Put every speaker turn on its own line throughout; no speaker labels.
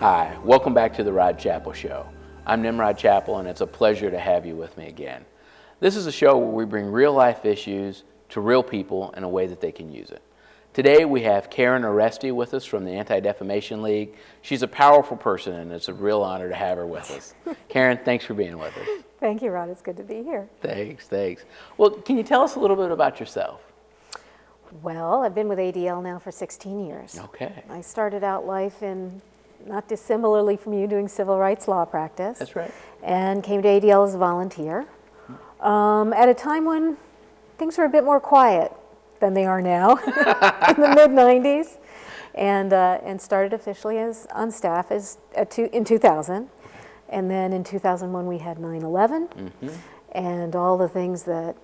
Hi, welcome back to the Rod Chappell Show. I'm Nimrod Chappell, and it's a pleasure to have you with me again. This is a show where we bring real-life issues to real people in a way that they can use it. Today we have Karen Aroesty with us from the Anti-Defamation League. She's a powerful person, and it's a real honor to have her with us. Karen, thanks for being with us.
Thank you, Rod. It's good to be here.
Thanks. Well, can you tell us a little bit about yourself?
Well, I've been with ADL now for 16 years.
Okay.
I started out life in, not dissimilarly from you, doing civil rights law practice.
That's right.
And came to ADL as a volunteer at a time when things were a bit more quiet than they are now in the mid-90s, and started officially as on staff in 2000. And then in 2001 we had 9/11 and all the things that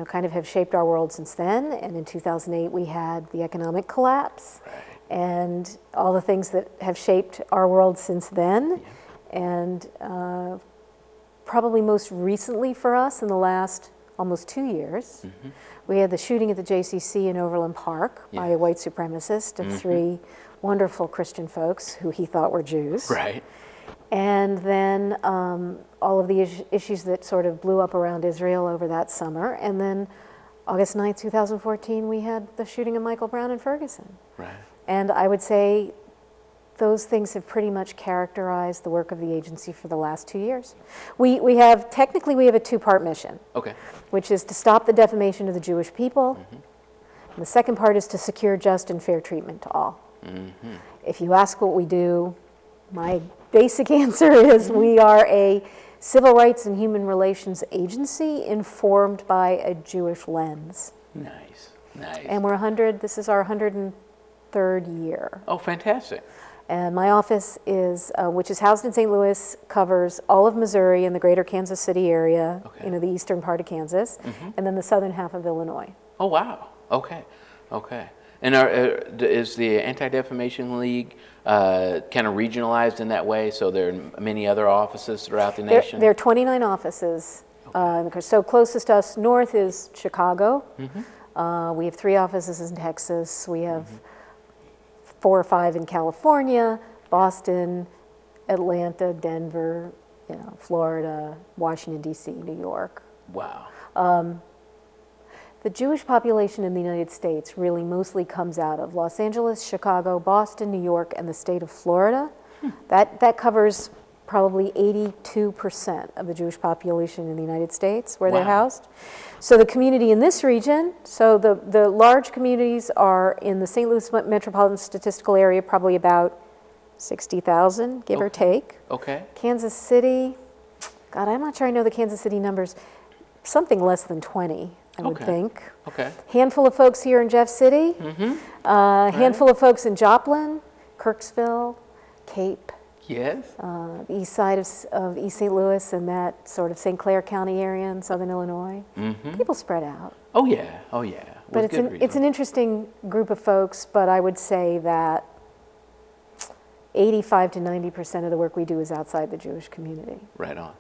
kind of have shaped our world since then. And in 2008 we had the economic collapse and all the things that have shaped our world since then. And probably most recently for us in the last almost 2 years, we had the shooting at the JCC in Overland Park by a white supremacist of three wonderful Christian folks who he thought were Jews.
Right.
And then all of the issues that sort of blew up around Israel over that summer. And then August 9th, 2014, we had the shooting of Michael Brown in Ferguson.
Right.
And I would say those things have pretty much characterized the work of the agency for the last 2 years. Technically we have a two-part mission. Okay. Which is to stop the defamation of the Jewish people. And the second part is to secure just and fair treatment to all. If you ask what we do, my basic answer is we are a civil rights and human relations agency informed by a Jewish lens.
Nice.
And this is our 103rd year.
Oh, fantastic.
And my office is, which is housed in St. Louis, covers all of Missouri and the greater Kansas City area, the eastern part of Kansas, and then the southern half of Illinois.
Oh, wow. Okay. And is the Anti-Defamation League kind of regionalized in that way? So there are many other offices throughout the nation?
There are 29 offices. So closest to us north is Chicago. We have 3 offices in Texas. We have 4 or 5 in California, Boston, Atlanta, Denver, Florida, Washington, D.C., New York.
Wow.
The Jewish population in the United States really mostly comes out of Los Angeles, Chicago, Boston, New York, and the state of Florida. That covers probably 82% of the Jewish population in the United States where they're housed. So the community in this region, so the large communities are in the St. Louis metropolitan statistical area, probably about 60,000, give or take.
Okay.
Kansas City, God, I'm not sure I know the Kansas City numbers, something less than 20. I would think. Okay. Handful of folks here in Jeff City. Handful of folks in Joplin, Kirksville, Cape.
Yes.
The east side of East St. Louis and that sort of St. Clair County area in southern Illinois. People spread out.
Oh yeah.
But it's an interesting group of folks, but I would say that 85 to 90% of the work we do is outside the Jewish community.
Right on.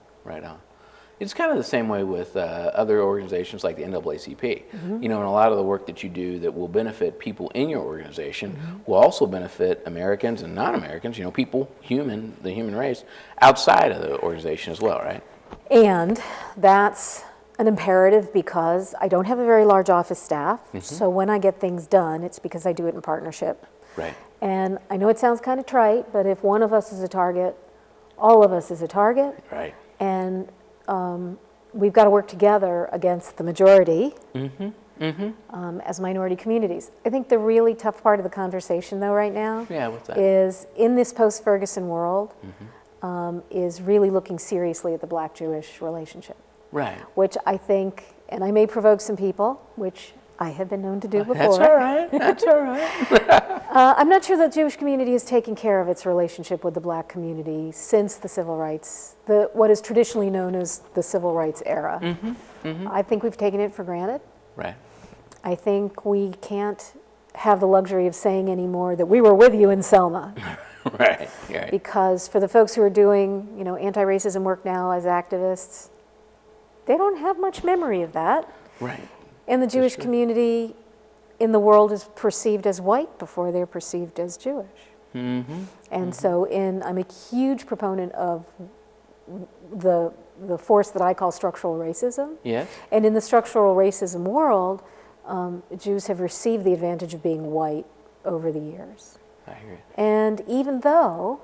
It's kind of the same way with other organizations like the NAACP. And a lot of the work that you do that will benefit people in your organization will also benefit Americans and non-Americans, people, the human race, outside of the organization as well, right?
And that's an imperative because I don't have a very large office staff. So when I get things done, it's because I do it in partnership.
Right.
And I know it sounds kind of trite, but if one of us is a target, all of us is a target.
Right.
And we've got to work together against the majority as minority communities. I think the really tough part of the conversation, though, right now
what's that?
Is in this post-Ferguson world is really looking seriously at the Black-Jewish relationship.
Right.
Which I think, and I may provoke some people, which I have been known to do before.
That's all right.
I'm not sure that the Jewish community has taken care of its relationship with the Black community since the civil rights, what is traditionally known as the civil rights era. I think we've taken it for granted.
Right.
I think we can't have the luxury of saying anymore that we were with you in Selma.
Right.
Because for the folks who are doing, anti-racism work now as activists, they don't have much memory of that.
Right.
And the Jewish community in the world is perceived as white before they're perceived as Jewish. And so I'm a huge proponent of the force that I call structural racism.
Yes.
And in the structural racism world, Jews have received the advantage of being white over the years.
I agree.
And even though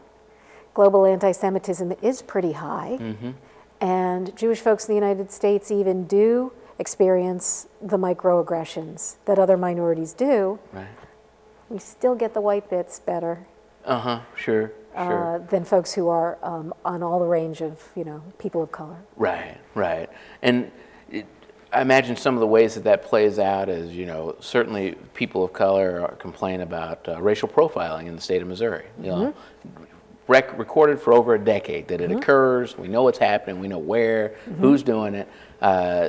global anti-Semitism is pretty high, and Jewish folks in the United States even do experience the microaggressions that other minorities do,
Right.
we still get the white bits better
Sure.
than folks who are on all the range of, people of color.
Right, right. And I imagine some of the ways that plays out is, certainly people of color complain about racial profiling in the state of Missouri. Recorded for over a decade that it occurs. We know what's happening. We know where, who's doing it.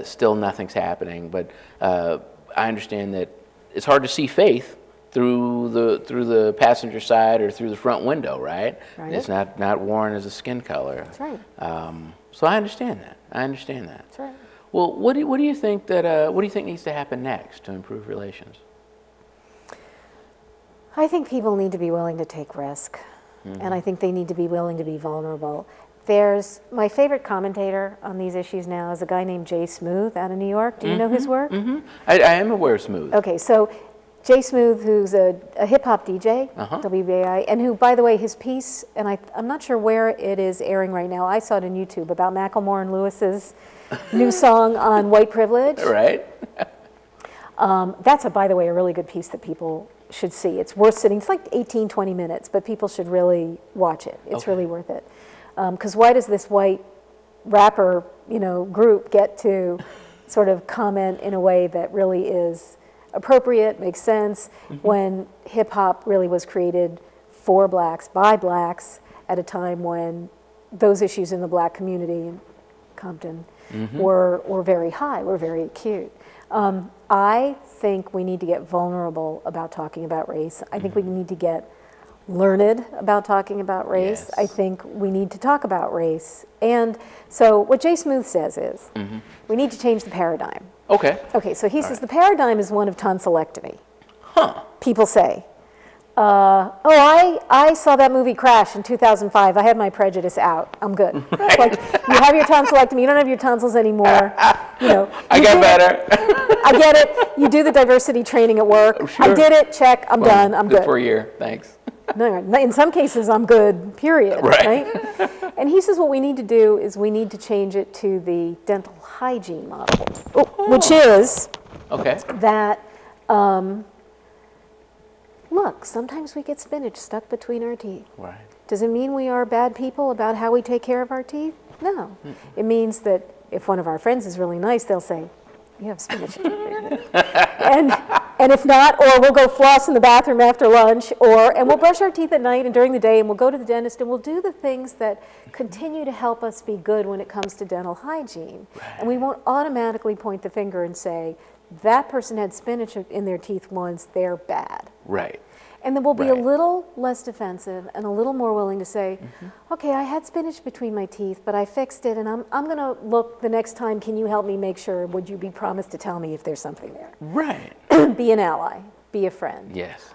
Still nothing's happening. But I understand that it's hard to see faith through the passenger side or through the front window, right? It's not worn as a skin color.
That's right.
So I understand that.
That's right.
Well, what do you think needs to happen next to improve relations?
I think people need to be willing to take risk, and I think they need to be willing to be vulnerable. There's my favorite commentator on these issues now is a guy named Jay Smooth out of New York. Do you know his work?
I am aware of Smooth.
Okay, so Jay Smooth, who's a hip-hop DJ, WBAI, and who, by the way, his piece, and I'm not sure where it is airing right now, I saw it on YouTube, about Macklemore and Lewis's new song on white privilege.
Right.
That's, by the way, a really good piece that people should see. It's worth sitting, it's like 18, 20 minutes, but people should really watch it. It's really worth it. Because why does this white rapper, group get to sort of comment in a way that really is appropriate, makes sense, when hip-hop really was created for blacks, by blacks, at a time when those issues in the black community in Compton were very high, were very acute. I think we need to get vulnerable about talking about race. I think we need to get learned about talking about race.
Yes.
I think we need to talk about race. And so what Jay Smooth says is, we need to change the paradigm.
Okay.
Okay, so he says the paradigm is one of tonsillectomy.
Huh.
People say, I saw that movie Crash in 2005. I had my prejudice out. I'm good. Like, you have your tonsillectomy. You don't have your tonsils anymore. I
got better.
I get it. You do the diversity training at work.
Sure.
I did it. Check. I'm done. I'm good.
For a year. Thanks.
No, in some cases, I'm good, period. Right? And he says what we need to do is we need to change it to the dental hygiene model, which is that, look, sometimes we get spinach stuck between our teeth.
Right.
Does it mean we are bad people about how we take care of our teeth? No. It means that if one of our friends is really nice, they'll say, you have spinach in your teeth. And if not, or we'll go floss in the bathroom after lunch, and we'll brush our teeth at night and during the day, and we'll go to the dentist, and we'll do the things that continue to help us be good when it comes to dental hygiene. Right. And we won't automatically point the finger and say, that person had spinach in their teeth once, they're bad.
Right.
And then we'll be a little less defensive and a little more willing to say, okay, I had spinach between my teeth, but I fixed it, and I'm going to look the next time, can you help me make sure, would you be promised to tell me if there's something there?
Right.
Be an ally, be a friend.
Yes.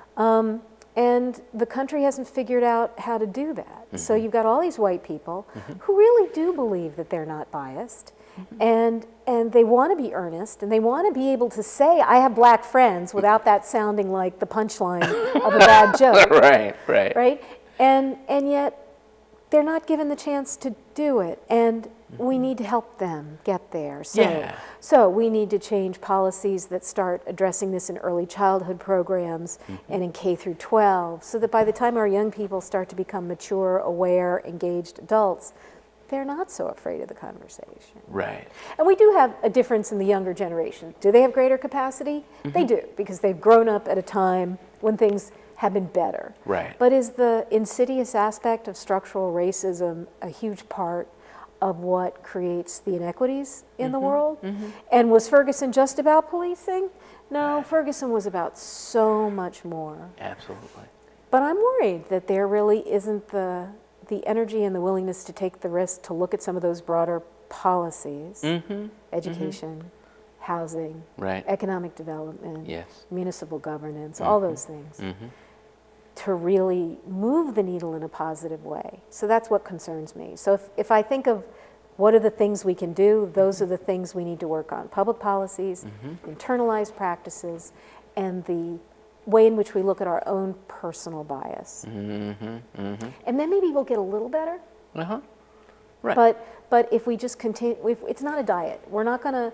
And the country hasn't figured out how to do that. So you've got all these white people who really do believe that they're not biased, and they want to be earnest, and they want to be able to say, I have black friends, without that sounding like the punchline of a bad joke. Right? And yet, they're not given the chance to do it, and we need to help them get there. So we need to change policies that start addressing this in early childhood programs and in K through 12, so that by the time our young people start to become mature, aware, engaged adults, they're not so afraid of the conversation.
Right.
And we do have a difference in the younger generation. Do they have greater capacity? They do, because they've grown up at a time when things have been better.
Right.
But is the insidious aspect of structural racism a huge part of what creates the inequities in the world? And was Ferguson just about policing? No, Ferguson was about so much more.
Absolutely.
But I'm worried that there really isn't the energy and the willingness to take the risk to look at some of those broader policies, education, housing, economic development, municipal governance, all those things, to really move the needle in a positive way. So that's what concerns me. So if I think of what are the things we can do, those are the things we need to work on. Public policies, internalized practices, and the way in which we look at our own personal bias. And then maybe we'll get a little better.
Right.
But if we just continue, it's not a diet. We're not going to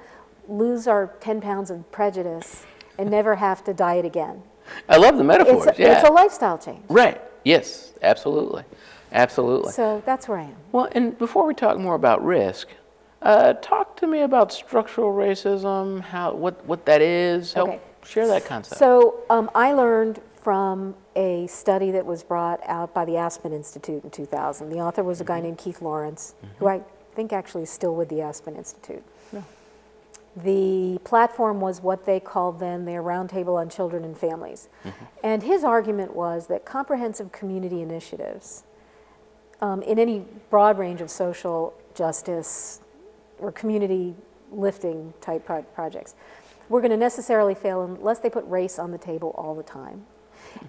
lose our 10 pounds of prejudice and never have to diet again.
I love the metaphors.
It's a lifestyle change.
Right. Yes, absolutely. Absolutely.
So that's where I am.
Well, and before we talk more about risk, talk to me about structural racism, what that is. Help share that concept.
So I learned from a study that was brought out by the Aspen Institute in 2000. The author was a guy named Keith Lawrence, who I think actually is still with the Aspen Institute. The platform was what they called then their Roundtable on Children and Families. And his argument was that comprehensive community initiatives in any broad range of social justice or community lifting type projects were going to necessarily fail unless they put race on the table all the time.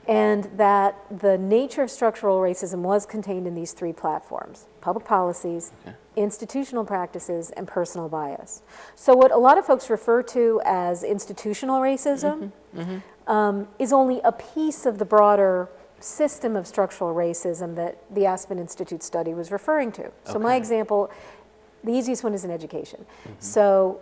And that the nature of structural racism was contained in these three platforms: public policies, institutional practices, and personal bias. So what a lot of folks refer to as institutional racism is only a piece of the broader system of structural racism that the Aspen Institute study was referring to. So my example, the easiest one is in education. So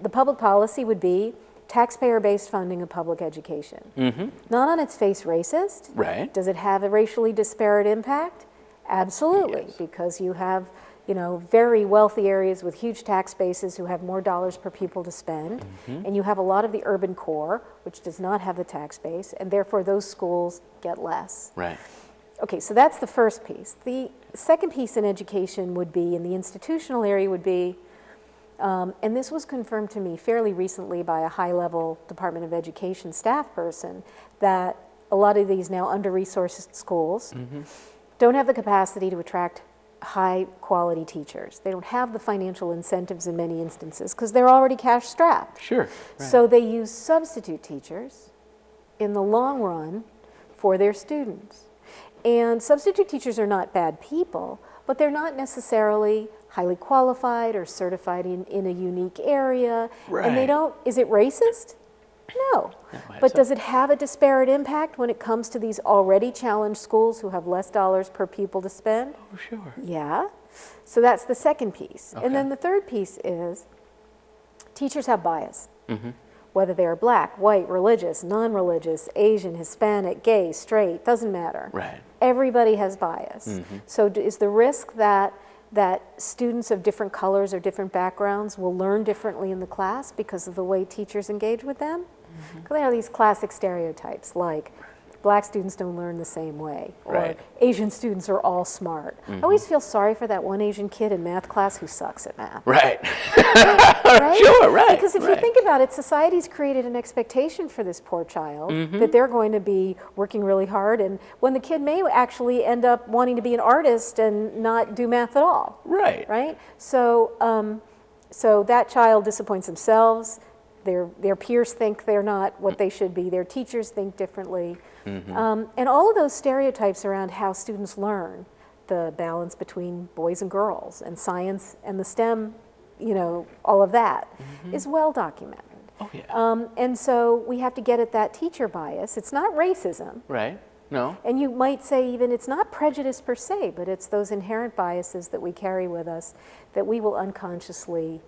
the public policy would be taxpayer-based funding of public education. Not on its face racist.
Right.
Does it have a racially disparate impact? Absolutely, because you have, you know, very wealthy areas with huge tax bases who have more dollars per pupil to spend, and you have a lot of the urban core, which does not have the tax base, and therefore those schools get less.
Right.
Okay, so that's the first piece. The second piece in education would be, in the institutional area would be, and this was confirmed to me fairly recently by a high-level Department of Education staff person, that a lot of these now under-resourced schools don't have the capacity to attract high-quality teachers. They don't have the financial incentives in many instances because they're already cash-strapped.
Sure. Right.
So they use substitute teachers in the long run for their students. And substitute teachers are not bad people, but they're not necessarily highly qualified or certified in a unique area.
Right.
And they don't, is it racist? No. But does it have a disparate impact when it comes to these already challenged schools who have less dollars per pupil to spend?
Oh, sure.
Yeah. So that's the second piece. And then the third piece is teachers have bias. Whether they are black, white, religious, non-religious, Asian, Hispanic, gay, straight, doesn't matter.
Right.
Everybody has bias. So is the risk that students of different colors or different backgrounds will learn differently in the class because of the way teachers engage with them? Because they have these classic stereotypes like black students don't learn the same way, or Asian students are all smart. I always feel sorry for that one Asian kid in math class who sucks at math.
Right.
Right?
Sure, right.
Because if you think about it, society's created an expectation for this poor child that they're going to be working really hard, and when the kid may actually end up wanting to be an artist and not do math at all.
Right.
Right? So, so that child disappoints themselves. Their peers think they're not what they should be. Their teachers think differently. And all of those stereotypes around how students learn, the balance between boys and girls and science and the STEM, you know, all of that is well documented.
Oh, yeah.
And so we have to get at that teacher bias. It's not racism.
Right. No.
And you might say even it's not prejudice per se, but it's those inherent biases that we carry with us that we will unconsciously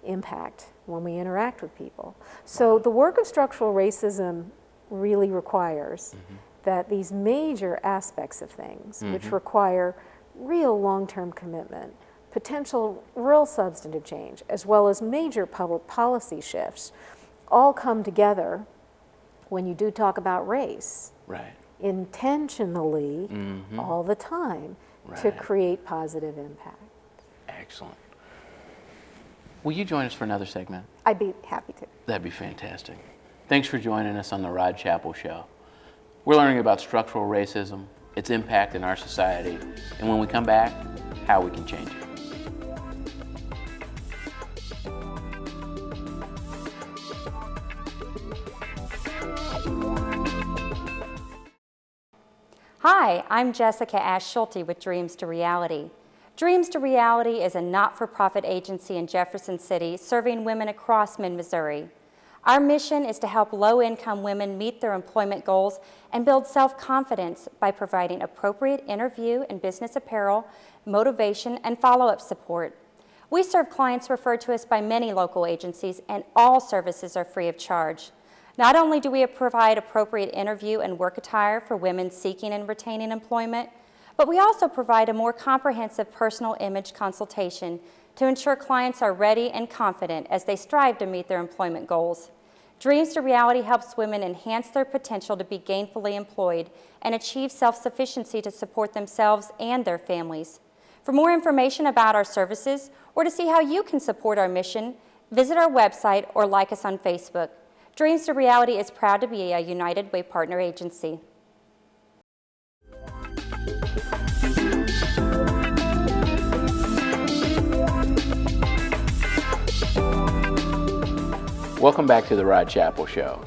impact when we interact with people. So the work of structural racism really requires that these major aspects of things, which require real long-term commitment, potential real substantive change, as well as major public policy shifts, all come together when you do talk about race.
Right.
Intentionally all the time to create positive impact.
Excellent. Will you join us for another segment?
I'd be happy to.
That'd be fantastic. Thanks for joining us on the Rod Chappell Show. We're learning about structural racism, its impact in our society, and when we come back, how we can change it.
Hi, I'm Jessica Ash Schulte with Dreams to Reality. Dreams to Reality is a not-for-profit agency in Jefferson City serving women across mid-Missouri. Our mission is to help low-income women meet their employment goals and build self-confidence by providing appropriate interview and business apparel, motivation, and follow-up support. We serve clients referred to us by many local agencies, and all services are free of charge. Not only do we provide appropriate interview and work attire for women seeking and retaining employment, but we also provide a more comprehensive personal image consultation to ensure clients are ready and confident as they strive to meet their employment goals. Dreams to Reality helps women enhance their potential to be gainfully employed and achieve self-sufficiency to support themselves and their families. For more information about our services or to see how you can support our mission, visit our website or like us on Facebook. Dreams to Reality is proud to be a United Way partner agency.
Welcome back to the Rod Chappell Show.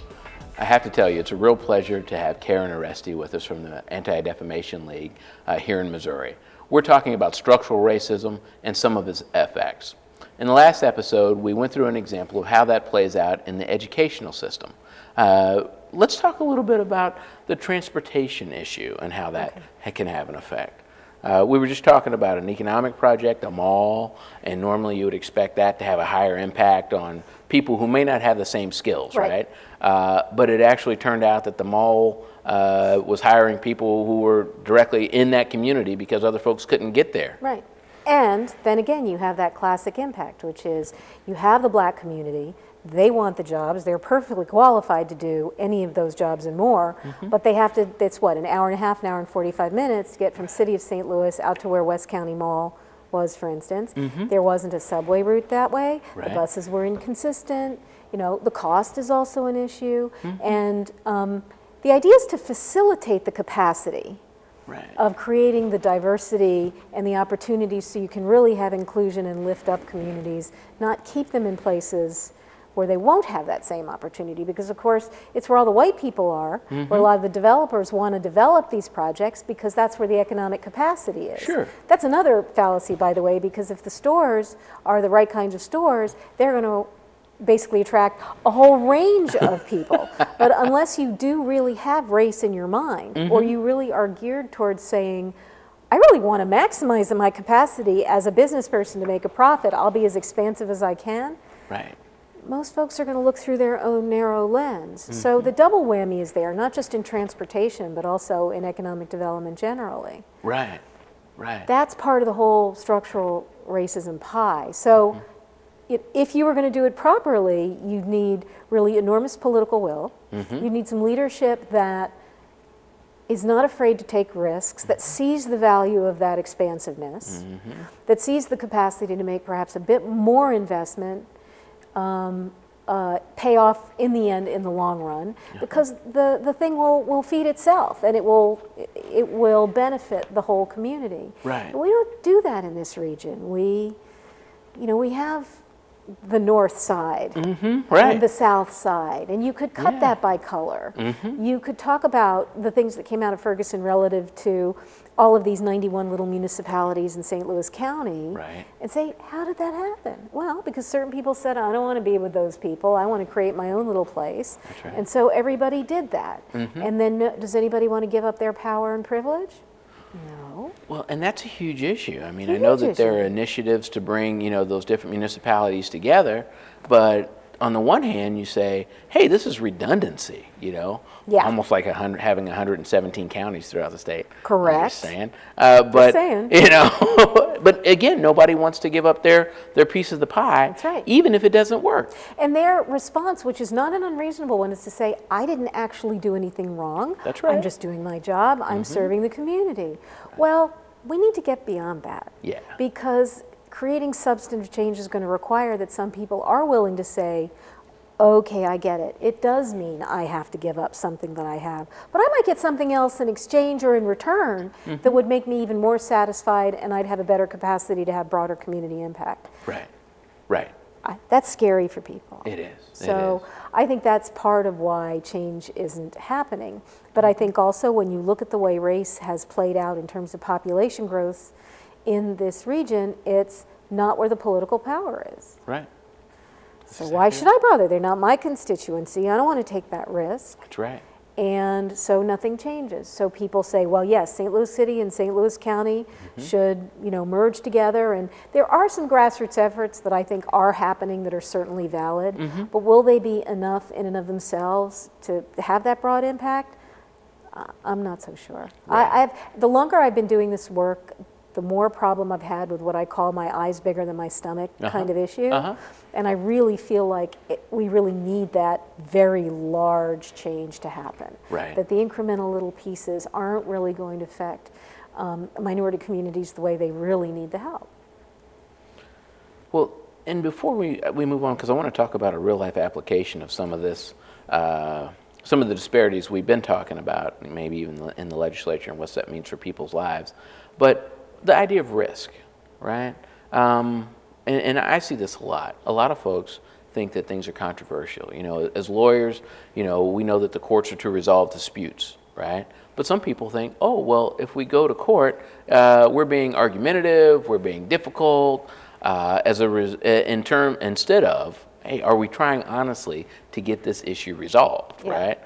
I have to tell you, it's a real pleasure to have Karen Aroesty with us from the Anti-Defamation League here in Missouri. We're talking about structural racism and some of its effects. In the last episode, we went through an example of how that plays out in the educational system. Let's talk a little bit about the transportation issue and how that can have an effect. We were just talking about an economic project, a mall, and normally you would expect that to have a higher impact on people who may not have the same skills, right? But it actually turned out that the mall was hiring people who were directly in that community because other folks couldn't get there.
Right. And then again, you have that classic impact, which is you have the black community, they want the jobs, they're perfectly qualified to do any of those jobs and more, but they have to, it's what, an hour and a half, an hour and 45 minutes to get from City of St. Louis out to where West County Mall was, for instance. There wasn't a subway route that way, the buses were inconsistent, you know, the cost is also an issue, and the idea is to facilitate the capacity of creating the diversity and the opportunities so you can really have inclusion and lift up communities, not keep them in places where they won't have that same opportunity, because of course it's where all the white people are, where a lot of the developers want to develop these projects because that's where the economic capacity is.
Sure.
That's another fallacy, by the way, because if the stores are the right kinds of stores, they're going to basically attract a whole range of people. But unless you do really have race in your mind, or you really are geared towards saying, I really want to maximize my capacity as a business person to make a profit, I'll be as expansive as I can.
Right.
Most folks are going to look through their own narrow lens. So the double whammy is there, not just in transportation, but also in economic development generally.
Right, right.
That's part of the whole structural racism pie. So if you were going to do it properly, you'd need really enormous political will. You need some leadership that is not afraid to take risks, that sees the value of that expansiveness, that sees the capacity to make perhaps a bit more investment, pay off in the end in the long run, because the thing will feed itself and it will benefit the whole community.
Right.
But we don't do that in this region. We have the north side and the south side, and you could cut that by color. You could talk about the things that came out of Ferguson relative to all of these 91 little municipalities in St. Louis County and say, how did that happen? Well, because certain people said, I don't want to be with those people, I want to create my own little place. And so everybody did that. And then does anybody want to give up their power and privilege? No.
Well, and that's a huge issue. I mean, I know that there are initiatives to bring, those different municipalities together, but on the one hand, you say, hey, this is redundancy, almost like having 117 counties throughout the state.
Correct.
I'm just saying. But, but again, nobody wants to give up their piece of the pie,
That's right.
even if it doesn't work.
And their response, which is not an unreasonable one, is to say, I didn't actually do anything wrong.
That's right.
I'm just doing my job. I'm serving the community. Well, we need to get beyond that.
Yeah.
Because creating substantive change is going to require that some people are willing to say, okay, I get it. It does mean I have to give up something that I have. But I might get something else in exchange or in return that would make me even more satisfied, and I'd have a better capacity to have broader community impact.
Right, right.
That's scary for people.
It is.
So I think that's part of why change isn't happening. But I think also when you look at the way race has played out in terms of population growth in this region, it's not where the political power is.
Right.
So why should I bother? They're not my constituency. I don't want to take that risk.
That's right.
And so nothing changes. So people say, well, yes, St. Louis City and St. Louis County should, merge together. And there are some grassroots efforts that I think are happening that are certainly valid. But will they be enough in and of themselves to have that broad impact? I'm not so sure.
Right.
The longer I've been doing this work, the more problem I've had with what I call my eyes bigger than my stomach kind of issue. And I really feel like we really need that very large change to happen.
Right.
That the incremental little pieces aren't really going to affect minority communities the way they really need the help.
Well, and before we move on, because I want to talk about a real life application of some of this, some of the disparities we've been talking about, maybe even in the legislature, and what that means for people's lives. But the idea of risk, right? And I see this a lot. A lot of folks think that things are controversial. As lawyers, we know that the courts are to resolve disputes, right? But some people think, oh, well, if we go to court, we're being argumentative, we're being difficult, instead of, hey, are we trying honestly to get this issue resolved, right?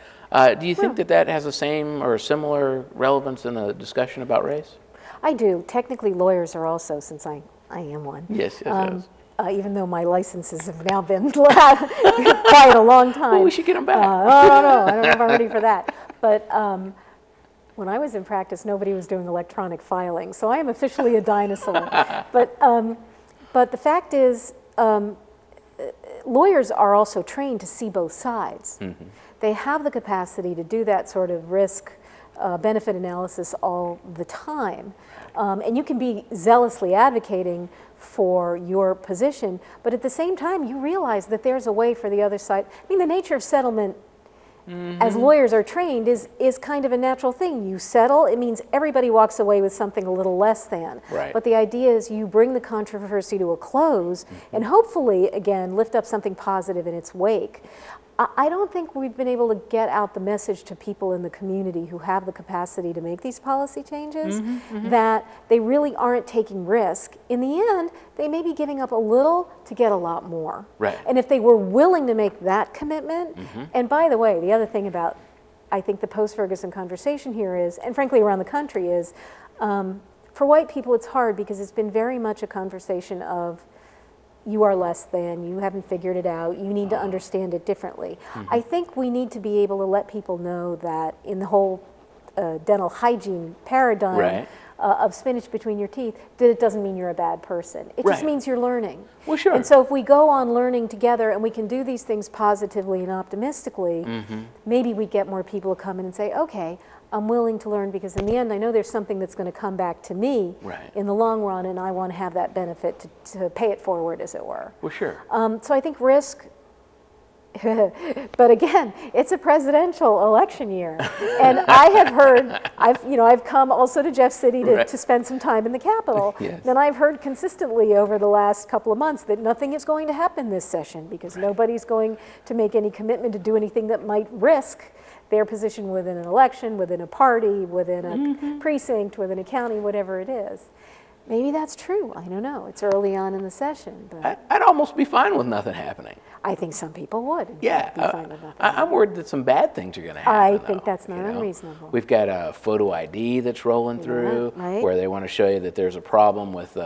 Do you think that has the same or similar relevance in a discussion about race?
I do. Technically, lawyers are also, since I am one.
Yes.
Even though my licenses have now been quite a long time.
Well, we should get them back.
No, I don't know if I'm ready for that. But when I was in practice, nobody was doing electronic filing, so I am officially a dinosaur. But the fact is, lawyers are also trained to see both sides. They have the capacity to do that sort of risk benefit analysis all the time. And you can be zealously advocating for your position, but at the same time, you realize that there's a way for the other side. I mean, the nature of settlement, as lawyers are trained, is kind of a natural thing. You settle, it means everybody walks away with something a little less than.
Right.
But the idea is you bring the controversy to a close and hopefully, again, lift up something positive in its wake. I don't think we've been able to get out the message to people in the community who have the capacity to make these policy changes that they really aren't taking risk. In the end, they may be giving up a little to get a lot more.
Right.
And if they were willing to make that commitment, and by the way, the other thing about, I think the post-Ferguson conversation here is, and frankly around the country is, for white people it's hard because it's been very much a conversation of, you are less than, you haven't figured it out, you need to understand it differently. I think we need to be able to let people know that in the whole dental hygiene paradigm of spinach between your teeth, that it doesn't mean you're a bad person. It just means you're learning.
Well, sure.
And so if we go on learning together and we can do these things positively and optimistically, maybe we get more people to come in and say, okay, I'm willing to learn because in the end I know there's something that's going to come back to me in the long run, and I want to have that benefit to pay it forward, as it were.
Well, sure.
So I think risk, but again, it's a presidential election year, and I have heard, I've come also to Jeff City to spend some time in the Capitol, and I've heard consistently over the last couple of months that nothing is going to happen this session because nobody's going to make any commitment to do anything that might risk their position within an election, within a party, within a precinct, within a county, whatever it is. Maybe that's true. I don't know. It's early on in the session. But
I'd almost be fine with nothing happening.
I think some people would.
Yeah.
Be fine with nothing.
I'm worried that some bad things are going to happen.
I think that's not unreasonable.
We've got a photo ID that's rolling through where they want to show you that there's a problem with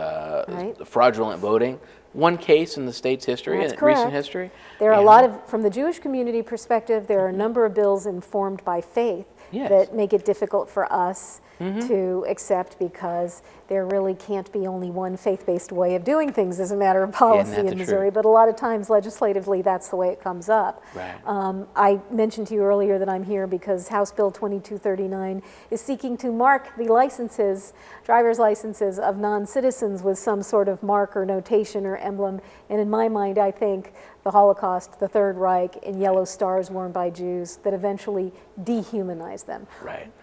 fraudulent voting. One case in the state's history, in recent history.
There are a lot of, from the Jewish community perspective, there are a number of bills informed by faith that make it difficult for us to accept because there really can't be only one faith-based way of doing things as a matter of policy in Missouri, but a lot of times legislatively that's the way it comes up. I mentioned to you earlier that I'm here because House Bill 2239 is seeking to mark the licenses, driver's licenses of non-citizens with some sort of mark or notation or emblem, and in my mind I think the Holocaust, the Third Reich, and yellow stars worn by Jews that eventually dehumanize them.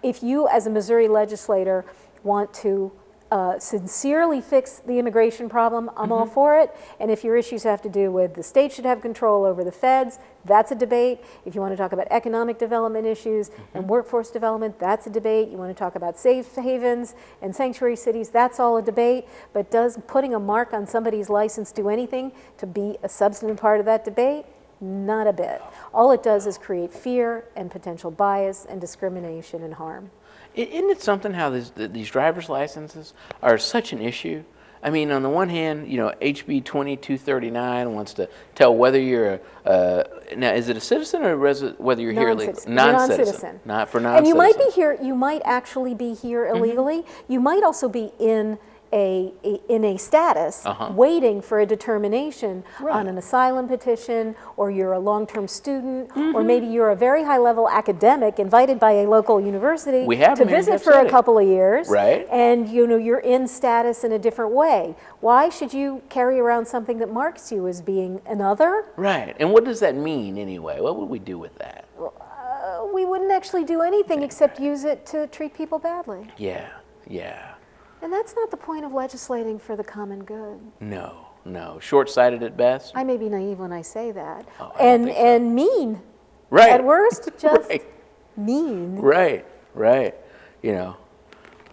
If you, as a Missouri legislator, want to sincerely fix the immigration problem, I'm all for it. And if your issues have to do with the state should have control over the feds, that's a debate. If you want to talk about economic development issues and workforce development, that's a debate. You want to talk about safe havens and sanctuary cities, that's all a debate. But does putting a mark on somebody's license do anything to be a substantive part of that debate? Not a bit. All it does is create fear and potential bias and discrimination and harm.
Isn't it something how these driver's licenses are such an issue? I mean, on the one hand, you know, HB 2239 wants to tell whether you're now, is it a citizen or whether you're here illegally? Non-citizen. Not for non-citizen.
And you might be here, you might actually be here illegally. You might also be in a status waiting for a determination on an asylum petition, or you're a long-term student, or maybe you're a very high-level academic invited by a local university to visit for a couple of years, and you know you're in status in a different way. Why should you carry around something that marks you as being another?
Right. And what does that mean anyway? What would we do with that?
We wouldn't actually do anything except use it to treat people badly.
Yeah. Yeah.
And that's not the point of legislating for the common good.
No, no. Short-sighted at best.
I may be naive when I say that.
Oh,
and mean.
Right.
At worst, just mean.
Right, right. You know,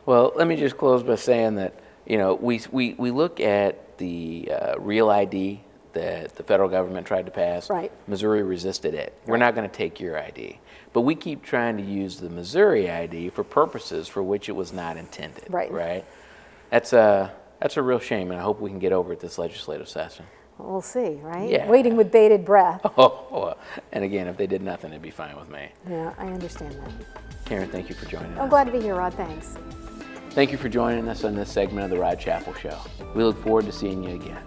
well, let me just close by saying that, you know, we look at the real ID that the federal government tried to pass.
Right.
Missouri resisted it. We're not going to take your ID. But we keep trying to use the Missouri ID for purposes for which it was not intended.
Right.
Right? That's a real shame, and I hope we can get over it this legislative session.
We'll see, right?
Yeah.
Waiting with bated breath.
Oh, and again, if they did nothing, it'd be fine with me.
Yeah, I understand that.
Karen, thank you for joining us.
I'm glad to be here, Rod. Thanks.
Thank you for joining us on this segment of the Rod Chappell Show. We look forward to seeing you again.